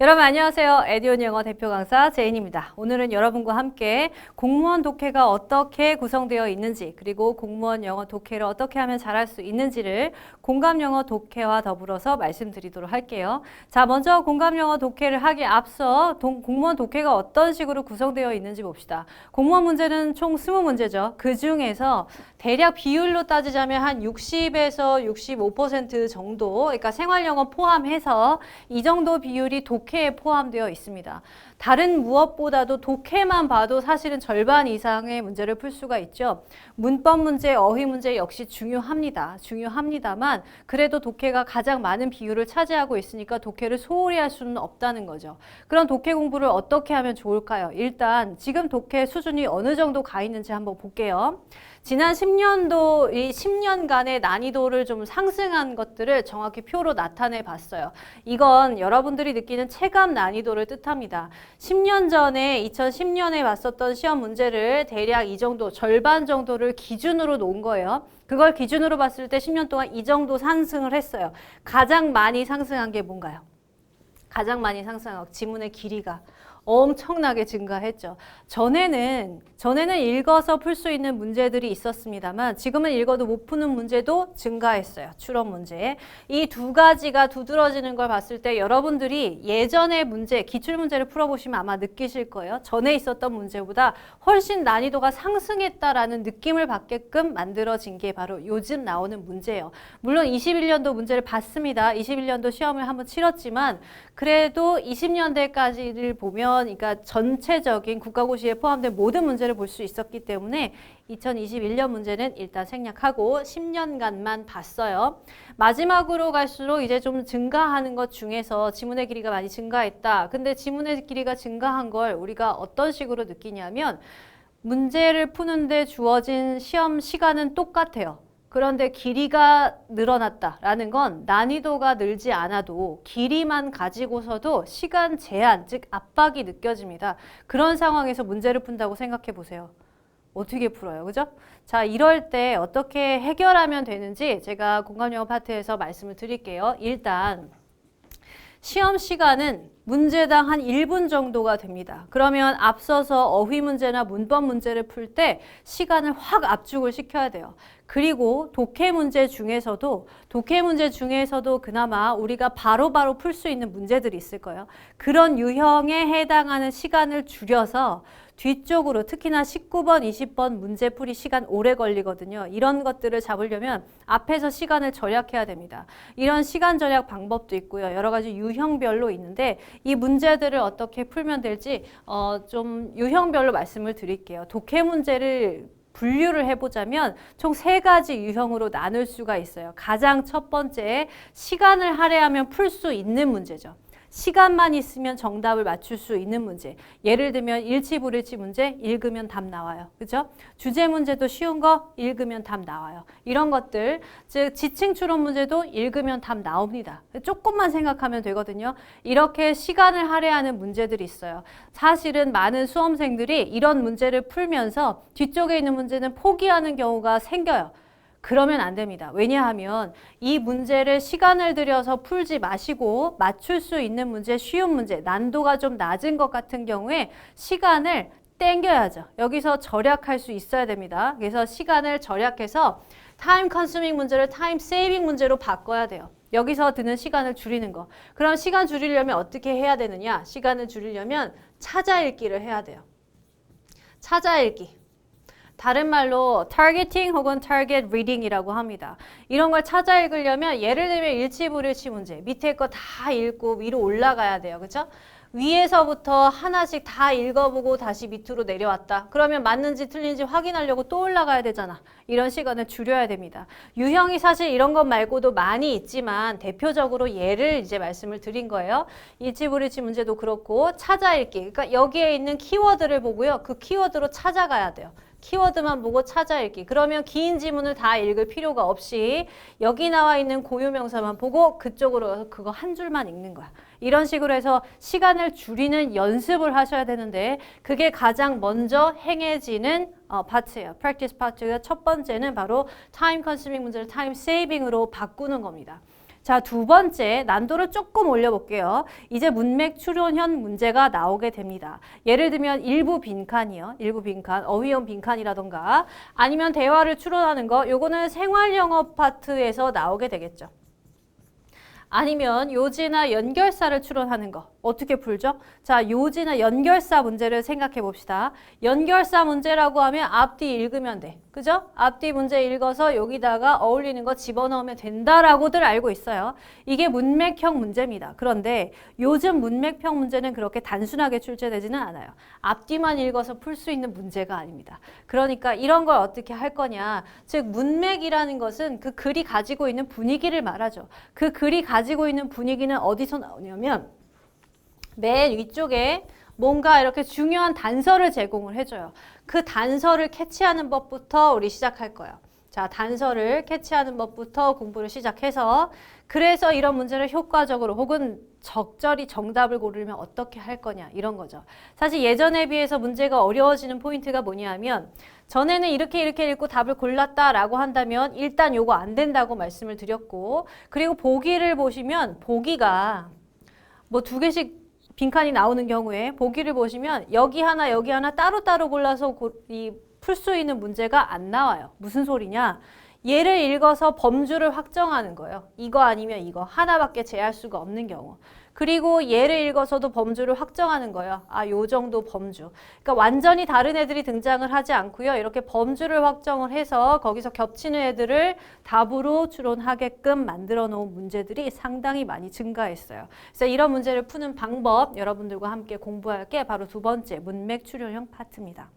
여러분 안녕하세요. 에듀온 영어 대표 강사 제인입니다. 오늘은 여러분과 함께 공무원 독해가 어떻게 구성되어 있는지 그리고 공무원 영어 독해를 어떻게 하면 잘할 수 있는지를 공감 영어 독해와 더불어서 말씀드리도록 할게요. 자, 먼저 공감 영어 독해를 하기에 앞서 공무원 독해가 어떤 식으로 구성되어 있는지 봅시다. 공무원 문제는 총 20문제죠. 그 중에서 대략 비율로 따지자면 한 60에서 65% 정도, 그러니까 생활 영어 포함해서 이 정도 비율이 독해에 포함되어 있습니다. 다른 무엇보다도 독해만 봐도 사실은 절반 이상의 문제를 풀 수가 있죠. 문법 문제, 어휘 문제 역시 중요합니다만 그래도 독해가 가장 많은 비율을 차지하고 있으니까 독해를 소홀히 할 수는 없다는 거죠. 그럼 독해 공부를 어떻게 하면 좋을까요? 일단 지금 독해 수준이 어느 정도 가 있는지 한번 볼게요. 지난 10년도, 이 10년간의 난이도를 좀 상승한 것들을 정확히 표로 나타내 봤어요. 이건 여러분들이 느끼는 체감 난이도를 뜻합니다. 10년 전에 2010년에 봤었던 시험 문제를 대략 이 정도, 절반 정도를 기준으로 놓은 거예요. 그걸 기준으로 봤을 때 10년 동안 이 정도 상승을 했어요. 가장 많이 상승한 게 뭔가요? 가장 많이 상승한 지문의 길이가 엄청나게 증가했죠. 전에는 읽어서 풀 수 있는 문제들이 있었습니다만 지금은 읽어도 못 푸는 문제도 증가했어요. 추론 문제. 이 두 가지가 두드러지는 걸 봤을 때 여러분들이 예전의 문제, 기출문제를 풀어보시면 아마 느끼실 거예요. 전에 있었던 문제보다 훨씬 난이도가 상승했다라는 느낌을 받게끔 만들어진 게 바로 요즘 나오는 문제예요. 물론 21년도 문제를 봤습니다. 21년도 시험을 한번 치렀지만 그래도 20년대까지를 보면 그러니까 전체적인 국가고시에 포함된 모든 문제를 볼 수 있었기 때문에 2021년 문제는 일단 생략하고 10년간만 봤어요. 마지막으로 갈수록 이제 좀 증가하는 것 중에서 지문의 길이가 많이 증가했다. 근데 지문의 길이가 증가한 걸 우리가 어떤 식으로 느끼냐면 문제를 푸는데 주어진 시험 시간은 똑같아요. 그런데 길이가 늘어났다라는 건 난이도가 늘지 않아도 길이만 가지고서도 시간 제한, 즉 압박이 느껴집니다. 그런 상황에서 문제를 푼다고 생각해 보세요. 어떻게 풀어요? 그죠? 자, 이럴 때 어떻게 해결하면 되는지 제가 공감영어 파트에서 말씀을 드릴게요. 일단 시험 시간은 문제당 한 1분 정도가 됩니다. 그러면 앞서서 어휘 문제나 문법 문제를 풀 때 시간을 확 압축을 시켜야 돼요. 그리고 독해 문제 중에서도 그나마 우리가 바로바로 풀 수 있는 문제들이 있을 거예요. 그런 유형에 해당하는 시간을 줄여서 뒤쪽으로 특히나 19번, 20번 문제풀이 시간 오래 걸리거든요. 이런 것들을 잡으려면 앞에서 시간을 절약해야 됩니다. 이런 시간 절약 방법도 있고요. 여러 가지 유형별로 있는데 이 문제들을 어떻게 풀면 될지 좀 유형별로 말씀을 드릴게요. 독해 문제를 분류를 해보자면 총 3가지 유형으로 나눌 수가 있어요. 가장 첫 번째, 시간을 할애하면 풀 수 있는 문제죠. 시간만 있으면 정답을 맞출 수 있는 문제. 예를 들면 일치 불일치 문제 읽으면 답 나와요. 그죠? 주제 문제도 쉬운 거 읽으면 답 나와요. 이런 것들, 즉 지층 추론 문제도 읽으면 답 나옵니다. 조금만 생각하면 되거든요. 이렇게 시간을 할애하는 문제들이 있어요. 사실은 많은 수험생들이 이런 문제를 풀면서 뒤쪽에 있는 문제는 포기하는 경우가 생겨요. 그러면 안 됩니다. 왜냐하면 이 문제를 시간을 들여서 풀지 마시고 맞출 수 있는 문제, 쉬운 문제, 난도가 좀 낮은 것 같은 경우에 시간을 땡겨야죠. 여기서 절약할 수 있어야 됩니다. 그래서 시간을 절약해서 타임 컨수밍 문제를 타임 세이빙 문제로 바꿔야 돼요. 여기서 드는 시간을 줄이는 거. 그럼 시간 줄이려면 어떻게 해야 되느냐? 시간을 줄이려면 찾아 읽기를 해야 돼요. 찾아 읽기. 다른 말로 타겟팅 혹은 타겟 리딩이라고 합니다. 이런 걸 찾아 읽으려면 예를 들면 일치불일치 문제 밑에 거 다 읽고 위로 올라가야 돼요. 그렇죠? 위에서부터 하나씩 다 읽어보고 다시 밑으로 내려왔다. 그러면 맞는지 틀린지 확인하려고 또 올라가야 되잖아. 이런 시간을 줄여야 됩니다. 유형이 사실 이런 것 말고도 많이 있지만 대표적으로 예를 이제 말씀을 드린 거예요. 일치불일치 문제도 그렇고 찾아 읽기. 그러니까 여기에 있는 키워드를 보고요. 그 키워드로 찾아가야 돼요. 키워드만 보고 찾아 읽기. 그러면 긴 지문을 다 읽을 필요가 없이 여기 나와 있는 고유명사만 보고 그쪽으로 가서 그거 한 줄만 읽는 거야. 이런 식으로 해서 시간을 줄이는 연습을 하셔야 되는데 그게 가장 먼저 행해지는 파트예요. practice 파트가 첫 번째는 바로 time consuming 문제를 time saving으로 바꾸는 겁니다. 자, 두 번째 난도를 조금 올려볼게요. 이제 문맥 추론형 문제가 나오게 됩니다. 예를 들면 일부 빈칸이요. 일부 빈칸, 어휘형 빈칸이라던가 아니면 대화를 추론하는 거, 요거는 생활영어 파트에서 나오게 되겠죠. 아니면 요지나 연결사를 추론하는 거 어떻게 풀죠? 자, 요지나 연결사 문제를 생각해 봅시다. 연결사 문제라고 하면 앞뒤 읽으면 돼. 그죠? 앞뒤 문제 읽어서 여기다가 어울리는 거 집어넣으면 된다라고들 알고 있어요. 이게 문맥형 문제입니다. 그런데 요즘 문맥형 문제는 그렇게 단순하게 출제되지는 않아요. 앞뒤만 읽어서 풀 수 있는 문제가 아닙니다. 그러니까 이런 걸 어떻게 할 거냐. 즉 문맥이라는 것은 그 글이 가지고 있는 분위기를 말하죠. 그 글이 가지고 있는 분위기는 어디서 나오냐면 맨 위쪽에 뭔가 이렇게 중요한 단서를 제공을 해줘요. 그 단서를 캐치하는 법부터 우리 시작할 거예요. 자, 단서를 캐치하는 법부터 공부를 시작해서 그래서 이런 문제를 효과적으로 혹은 적절히 정답을 고르려면 어떻게 할 거냐 이런 거죠. 사실 예전에 비해서 문제가 어려워지는 포인트가 뭐냐면 전에는 이렇게 읽고 답을 골랐다라고 한다면 일단 요거 안 된다고 말씀을 드렸고 그리고 보기를 보시면 보기가 뭐 두 개씩 빈칸이 나오는 경우에 보기를 보시면 여기 하나 따로따로 골라서 풀 수 있는 문제가 안 나와요. 무슨 소리냐? 얘를 읽어서 범주를 확정하는 거예요. 이거 아니면 이거 하나밖에 제할 수가 없는 경우. 그리고 얘를 읽어서도 범주를 확정하는 거예요. 아, 요 정도 범주. 그러니까 완전히 다른 애들이 등장을 하지 않고요. 이렇게 범주를 확정을 해서 거기서 겹치는 애들을 답으로 추론하게끔 만들어 놓은 문제들이 상당히 많이 증가했어요. 그래서 이런 문제를 푸는 방법 여러분들과 함께 공부할 게 바로 두 번째 문맥 추론형 파트입니다.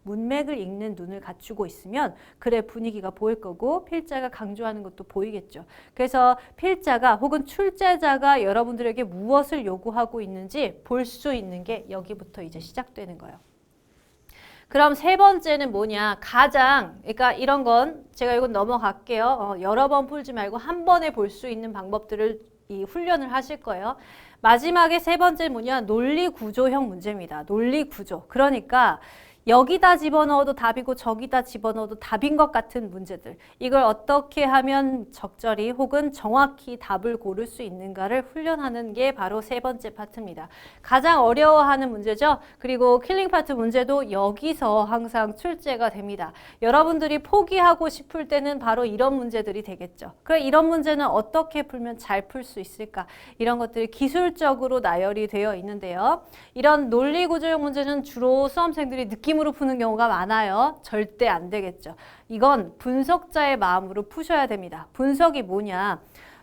문맥을 읽는 눈을 갖추고 있으면 글의 분위기가 보일 거고 필자가 강조하는 것도 보이겠죠. 그래서 필자가 혹은 출제자가 여러분들에게 무엇을 요구하고 있는지 볼 수 있는 게 여기부터 이제 시작되는 거예요. 그럼 세 번째는 뭐냐? 그러니까 이런 건 제가 이건 넘어갈게요. 여러 번 풀지 말고 한 번에 볼 수 있는 방법들을 훈련을 하실 거예요. 마지막에 세 번째 뭐냐? 논리 구조형 문제입니다. 논리 구조. 그러니까 여기다 집어넣어도 답이고 저기다 집어넣어도 답인 것 같은 문제들. 이걸 어떻게 하면 적절히 혹은 정확히 답을 고를 수 있는가를 훈련하는 게 바로 세 번째 파트입니다. 가장 어려워하는 문제죠. 그리고 킬링 파트 문제도 여기서 항상 출제가 됩니다. 여러분들이 포기하고 싶을 때는 바로 이런 문제들이 되겠죠. 그럼 이런 문제는 어떻게 풀면 잘 풀 수 있을까? 이런 것들이 기술적으로 나열이 되어 있는데요. 이런 논리 구조형 문제는 주로 수험생들이 느낌으로 푸는 경우가 많아요. 절대 안 되겠죠. 이건 분석자의 마음으로 푸셔야 됩니다. 분석이 뭐냐?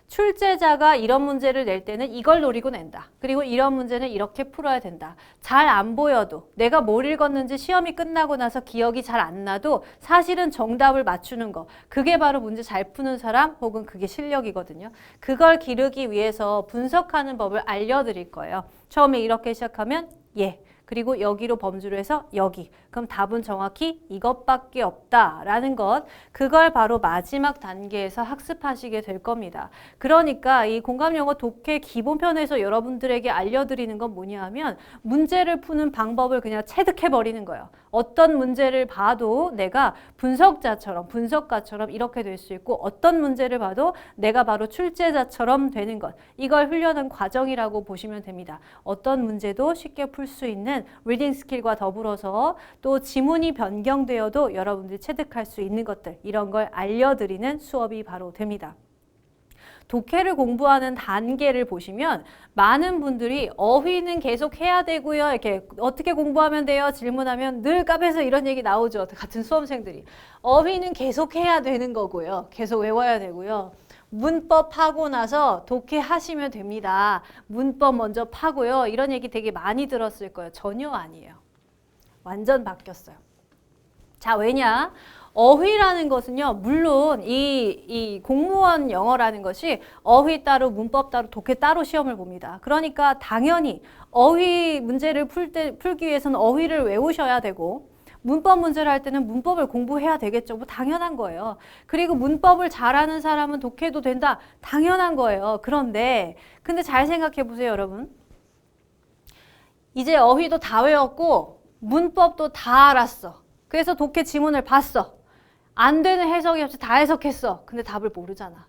출제자가 이런 문제를 낼 때는 이걸 노리고 낸다. 그리고 이런 문제는 이렇게 풀어야 된다. 잘 안 보여도 내가 뭘 읽었는지 시험이 끝나고 나서 기억이 잘 안 나도 사실은 정답을 맞추는 거. 그게 바로 문제 잘 푸는 사람 혹은 그게 실력이거든요. 그걸 기르기 위해서 분석하는 법을 알려드릴 거예요. 처음에 이렇게 시작하면 예. 그리고 여기로 범주를 해서 여기. 그럼 답은 정확히 이것밖에 없다라는 것. 그걸 바로 마지막 단계에서 학습하시게 될 겁니다. 그러니까 이 공감영어 독해 기본편에서 여러분들에게 알려드리는 건 뭐냐 하면 문제를 푸는 방법을 그냥 체득해버리는 거예요. 어떤 문제를 봐도 내가 분석가처럼 이렇게 될 수 있고 어떤 문제를 봐도 내가 바로 출제자처럼 되는 것. 이걸 훈련한 과정이라고 보시면 됩니다. 어떤 문제도 쉽게 풀 수 있는 리딩 스킬과 더불어서 또 지문이 변경되어도 여러분들이 체득할 수 있는 것들 이런 걸 알려드리는 수업이 바로 됩니다. 독해를 공부하는 단계를 보시면 많은 분들이 어휘는 계속 해야 되고요. 이렇게 어떻게 공부하면 돼요? 질문하면 늘 카페에서 이런 얘기 나오죠. 같은 수험생들이. 어휘는 계속 해야 되는 거고요. 계속 외워야 되고요. 문법 하고 나서 독해 하시면 됩니다. 문법 먼저 파고요. 이런 얘기 되게 많이 들었을 거예요. 전혀 아니에요. 완전 바뀌었어요. 자, 왜냐? 어휘라는 것은요, 물론 이 공무원 영어라는 것이 어휘 따로 문법 따로 독해 따로 시험을 봅니다. 그러니까 당연히 어휘 문제를 풀기 위해서는 어휘를 외우셔야 되고 문법 문제를 할 때는 문법을 공부해야 되겠죠. 뭐 당연한 거예요. 그리고 문법을 잘하는 사람은 독해도 된다. 당연한 거예요. 근데 잘 생각해 보세요, 여러분. 이제 어휘도 다 외웠고 문법도 다 알았어. 그래서 독해 지문을 봤어. 안 되는 해석이 없이 다 해석했어. 근데 답을 모르잖아.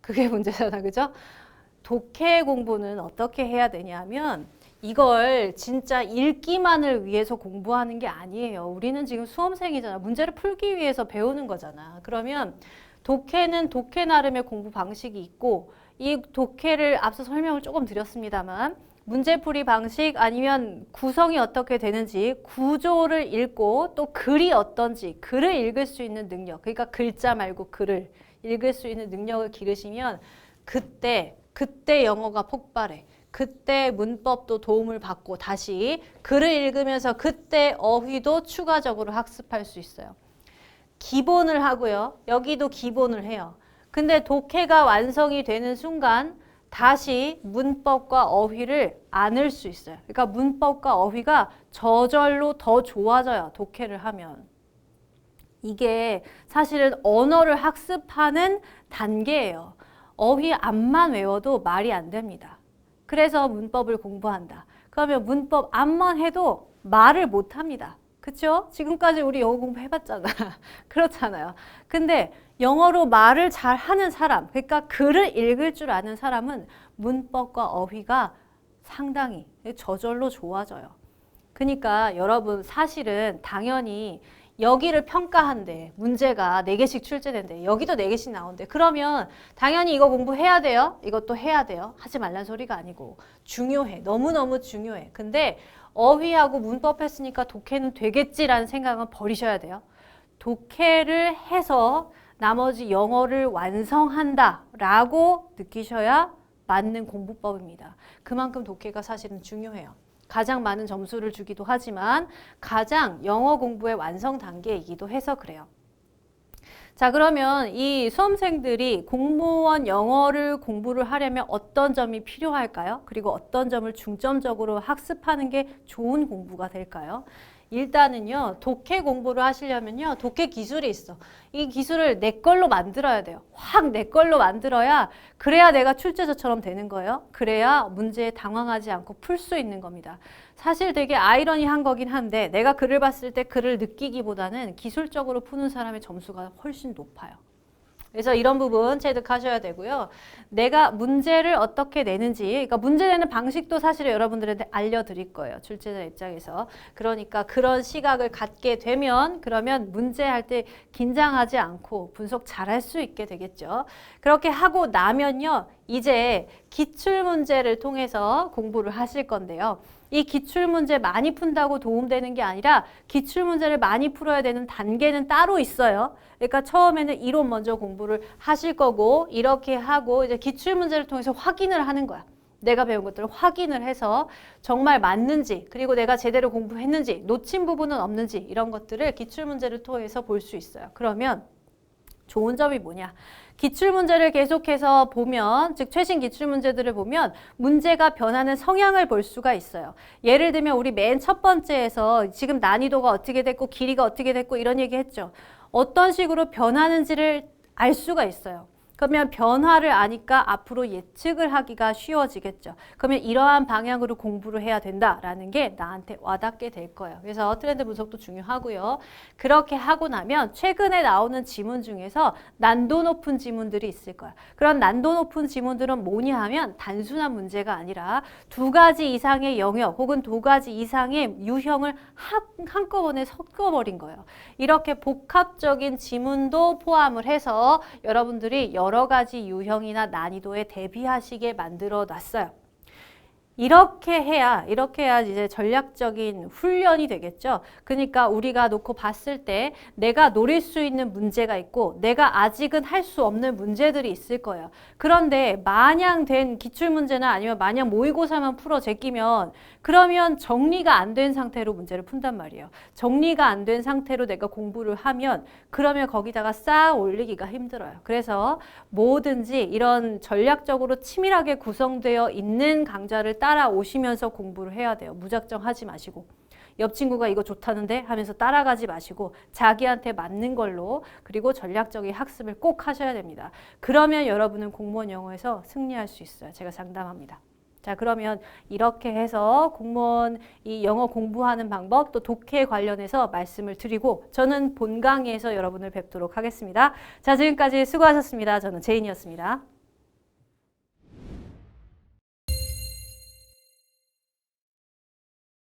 그게 문제잖아, 그죠? 독해 공부는 어떻게 해야 되냐면 이걸 진짜 읽기만을 위해서 공부하는 게 아니에요. 우리는 지금 수험생이잖아. 문제를 풀기 위해서 배우는 거잖아. 그러면 독해는 독해 나름의 공부 방식이 있고 이 독해를 앞서 설명을 조금 드렸습니다만 문제풀이 방식 아니면 구성이 어떻게 되는지 구조를 읽고 또 글이 어떤지 글을 읽을 수 있는 능력 그러니까 글자 말고 글을 읽을 수 있는 능력을 기르시면 그때 영어가 폭발해. 그때 문법도 도움을 받고 다시 글을 읽으면서 그때 어휘도 추가적으로 학습할 수 있어요. 기본을 하고요. 여기도 기본을 해요. 근데 독해가 완성이 되는 순간 다시 문법과 어휘를 안을 수 있어요. 그러니까 문법과 어휘가 저절로 더 좋아져요. 독해를 하면. 이게 사실은 언어를 학습하는 단계예요. 어휘 안만 외워도 말이 안 됩니다. 그래서 문법을 공부한다. 그러면 문법 안만 해도 말을 못 합니다. 그쵸? 지금까지 우리 영어 공부 해봤잖아. 그렇잖아요. 근데 영어로 말을 잘 하는 사람, 그러니까 글을 읽을 줄 아는 사람은 문법과 어휘가 상당히 저절로 좋아져요. 그러니까 여러분 사실은 당연히 여기를 평가한대. 문제가 4개씩 출제된대. 여기도 4개씩 나온대. 그러면 당연히 이거 공부해야 돼요. 이것도 해야 돼요. 하지 말란 소리가 아니고 중요해. 너무너무 중요해. 근데 어휘하고 문법 했으니까 독해는 되겠지라는 생각은 버리셔야 돼요. 독해를 해서 나머지 영어를 완성한다라고 느끼셔야 맞는 공부법입니다. 그만큼 독해가 사실은 중요해요. 가장 많은 점수를 주기도 하지만 가장 영어 공부의 완성 단계이기도 해서 그래요. 자, 그러면 이 수험생들이 공무원 영어를 공부를 하려면 어떤 점이 필요할까요? 그리고 어떤 점을 중점적으로 학습하는 게 좋은 공부가 될까요? 일단은요, 독해 공부를 하시려면요, 독해 기술이 있어. 이 기술을 내 걸로 만들어야 돼요. 확 내 걸로 만들어야, 그래야 내가 출제자처럼 되는 거예요. 그래야 문제에 당황하지 않고 풀 수 있는 겁니다. 사실 되게 아이러니한 거긴 한데, 내가 글을 봤을 때 글을 느끼기보다는 기술적으로 푸는 사람의 점수가 훨씬 높아요. 그래서 이런 부분 체득하셔야 되고요. 내가 문제를 어떻게 내는지, 그러니까 문제 내는 방식도 사실 여러분들한테 알려드릴 거예요. 출제자 입장에서. 그러니까 그런 시각을 갖게 되면 그러면 문제할 때 긴장하지 않고 분석 잘할 수 있게 되겠죠. 그렇게 하고 나면요. 이제 기출문제를 통해서 공부를 하실 건데요. 이 기출문제 많이 푼다고 도움되는 게 아니라 기출문제를 많이 풀어야 되는 단계는 따로 있어요. 그러니까 처음에는 이론 먼저 공부를 하실 거고 이렇게 하고 이제 기출문제를 통해서 확인을 하는 거야. 내가 배운 것들을 확인을 해서 정말 맞는지 그리고 내가 제대로 공부했는지 놓친 부분은 없는지 이런 것들을 기출문제를 통해서 볼 수 있어요. 그러면 좋은 점이 뭐냐? 기출문제를 계속해서 보면, 즉 최신 기출문제들을 보면 문제가 변하는 성향을 볼 수가 있어요. 예를 들면 우리 맨 첫 번째에서 지금 난이도가 어떻게 됐고 길이가 어떻게 됐고 이런 얘기 했죠. 어떤 식으로 변하는지를 알 수가 있어요. 그러면 변화를 아니까 앞으로 예측을 하기가 쉬워지겠죠. 그러면 이러한 방향으로 공부를 해야 된다라는 게 나한테 와닿게 될 거예요. 그래서 트렌드 분석도 중요하고요. 그렇게 하고 나면 최근에 나오는 지문 중에서 난도 높은 지문들이 있을 거예요. 그런 난도 높은 지문들은 뭐냐 하면 단순한 문제가 아니라 2가지 이상의 영역 혹은 2가지 이상의 유형을 한꺼번에 섞어버린 거예요. 이렇게 복합적인 지문도 포함을 해서 여러분들이 여러 가지 유형이나 난이도에 대비하시게 만들어 놨어요. 이렇게 해야 이제 전략적인 훈련이 되겠죠. 그러니까 우리가 놓고 봤을 때 내가 노릴 수 있는 문제가 있고 내가 아직은 할 수 없는 문제들이 있을 거예요. 그런데 마냥 된 기출문제나 아니면 마냥 모의고사만 풀어 제끼면 그러면 정리가 안 된 상태로 문제를 푼단 말이에요. 정리가 안 된 상태로 내가 공부를 하면 그러면 거기다가 싹 올리기가 힘들어요. 그래서 뭐든지 이런 전략적으로 치밀하게 구성되어 있는 강좌를 따라오시면서 공부를 해야 돼요. 무작정 하지 마시고. 옆 친구가 이거 좋다는데 하면서 따라가지 마시고 자기한테 맞는 걸로 그리고 전략적인 학습을 꼭 하셔야 됩니다. 그러면 여러분은 공무원 영어에서 승리할 수 있어요. 제가 장담합니다. 자, 그러면 이렇게 해서 공무원 이 영어 공부하는 방법 또 독해 관련해서 말씀을 드리고 저는 본 강의에서 여러분을 뵙도록 하겠습니다. 자, 지금까지 수고하셨습니다. 저는 제인이었습니다.